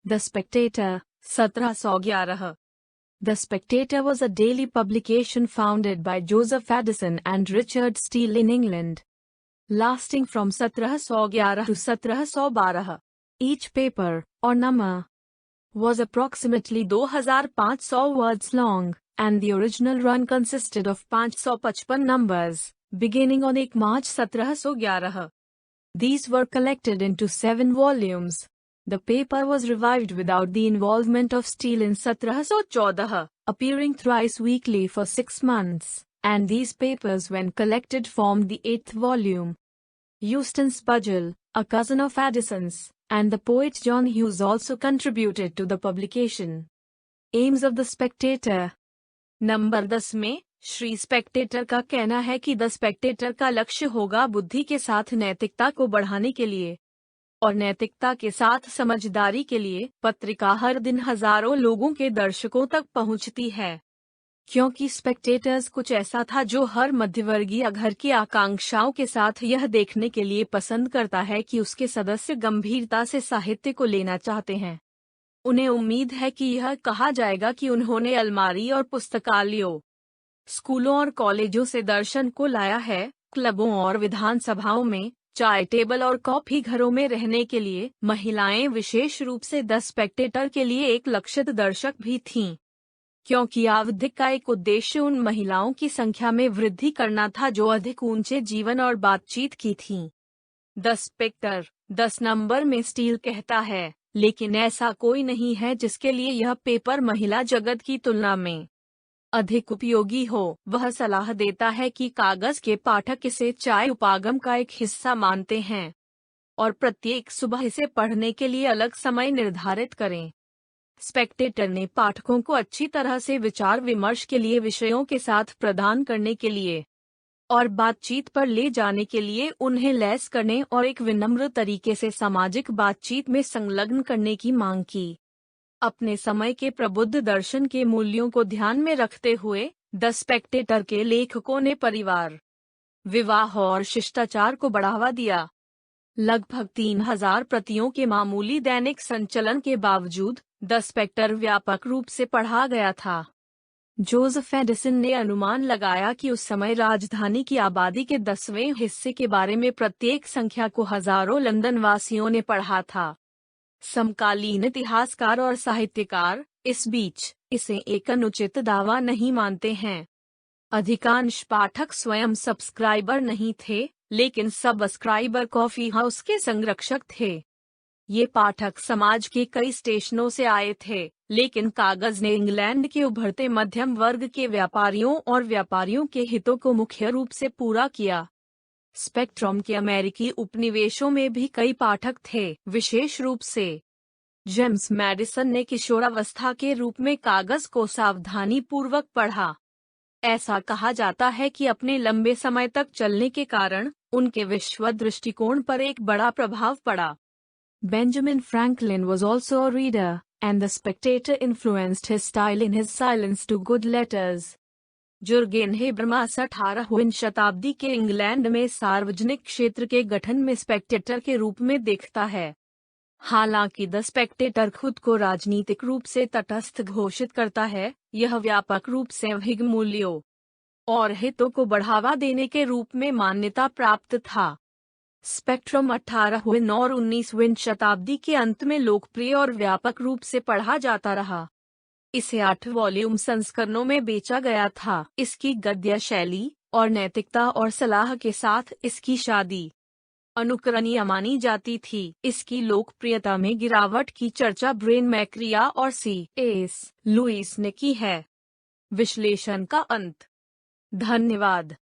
The Spectator, 1711. The Spectator was a daily publication founded by Joseph Addison and Richard Steele in England, lasting from 1711 to 1712. Each paper, or number, was approximately 2,500 words long, and the original run consisted of 555 numbers, beginning on 1 March 1711. These were collected into 7 volumes. The paper was revived without the involvement of Steele in 1714, appearing thrice weekly for 6 months, and these papers when collected formed the 8th volume. Eustace Budgell, a cousin of Addison's, and the poet John Hughes also contributed to the publication. Aims of the Spectator. Number 10 में Shri Spectator का कहना है कि the Spectator का लक्ष्य होगा बुद्धि के साथ नैतिकता को बढ़ाने के लिए और नैतिकता के साथ समझदारी के लिए। पत्रिका हर दिन हजारों लोगों के दर्शकों तक पहुंचती है, क्योंकि स्पेक्टेटर्स कुछ ऐसा था जो हर मध्यवर्गीय घर की आकांक्षाओं के साथ यह देखने के लिए पसंद करता है कि उसके सदस्य गंभीरता से साहित्य को लेना चाहते हैं। उन्हें उम्मीद है कि यह कहा जाएगा कि उन्होंने अलमारी और पुस्तकालयों, स्कूलों और कॉलेजों से दर्शन को लाया है। क्लबों और विधानसभाओं में, चाय टेबल और कॉफी घरों में रहने के लिए महिलाएं विशेष रूप से द स्पेक्टेटर के लिए एक लक्षित दर्शक भी थीं, क्योंकि आवधिक का एक उद्देश्य उन महिलाओं की संख्या में वृद्धि करना था जो अधिक ऊंचे जीवन और बातचीत की थीं। द स्पेक्टर, 10 नंबर में स्टील कहता है, लेकिन ऐसा कोई नहीं है जिसके लिए यह पेपर महिला जगत की तुलना में अधिक उपयोगी हो। वह सलाह देता है कि कागज के पाठक इसे चाय उपागम का एक हिस्सा मानते हैं और प्रत्येक सुबह इसे पढ़ने के लिए अलग समय निर्धारित करें। स्पेक्टेटर ने पाठकों को अच्छी तरह से विचार विमर्श के लिए विषयों के साथ प्रदान करने के लिए और बातचीत पर ले जाने के लिए उन्हें लैस करने और एक विनम्र तरीके से सामाजिक बातचीत में संलग्न करने की मांग की। अपने समय के प्रबुद्ध दर्शन के मूल्यों को ध्यान में रखते हुए द स्पेक्टेटर के लेखकों ने परिवार, विवाह और शिष्टाचार को बढ़ावा दिया। लगभग 3,000 प्रतियों के मामूली दैनिक संचलन के बावजूद द स्पेक्टर व्यापक रूप से पढ़ा गया था। जोसेफ एडिसन ने अनुमान लगाया कि उस समय राजधानी की आबादी के 10वें हिस्से के बारे में प्रत्येक संख्या को हजारों लंदन वासियों ने पढ़ा था। समकालीन इतिहासकार और साहित्यकार इस बीच इसे एक अनुचित दावा नहीं मानते हैं। अधिकांश पाठक स्वयं सब्सक्राइबर नहीं थे, लेकिन सब्सक्राइबर कॉफी हाउस के संरक्षक थे। ये पाठक समाज के कई स्टेशनों से आए थे, लेकिन कागज ने इंग्लैंड के उभरते मध्यम वर्ग के व्यापारियों और व्यापारियों के हितों को मुख्य रूप से पूरा किया। स्पेक्ट्रम के अमेरिकी उपनिवेशों में भी कई पाठक थे, विशेष रूप से जेम्स मैडिसन ने किशोरावस्था के रूप में कागज को सावधानी पूर्वक पढ़ा। ऐसा कहा जाता है कि अपने लंबे समय तक चलने के कारण उनके विश्व दृष्टिकोण पर एक बड़ा प्रभाव पड़ा। Benjamin Franklin was also a reader, and the Spectator influenced his style in his silence to good letters. Jurgen Habermas 18वीं शताब्दी के इंग्लैंड में सार्वजनिक क्षेत्र के गठन में स्पेक्टेटर के रूप में देखता है। हालांकि द स्पेक्टेटर खुद को राजनीतिक रूप से तटस्थ घोषित करता है, यह व्यापक रूप से सामाजिक मूल्यों और हितों को बढ़ावा देने के रूप में मान्यता प्राप्त था। स्पेक्ट्रम 18वीं और 19वीं शताब्दी के अंत में लोकप्रिय और व्यापक रूप से पढ़ा जाता रहा। इसे 8 वॉल्यूम संस्करणों में बेचा गया था। इसकी गद्य शैली और नैतिकता और सलाह के साथ इसकी शादी अनुकरणीय मानी जाती थी। इसकी लोकप्रियता में गिरावट की चर्चा ब्रेन मैक्रिया और C.S. लुईस ने की है। विश्लेषण का अंत। धन्यवाद।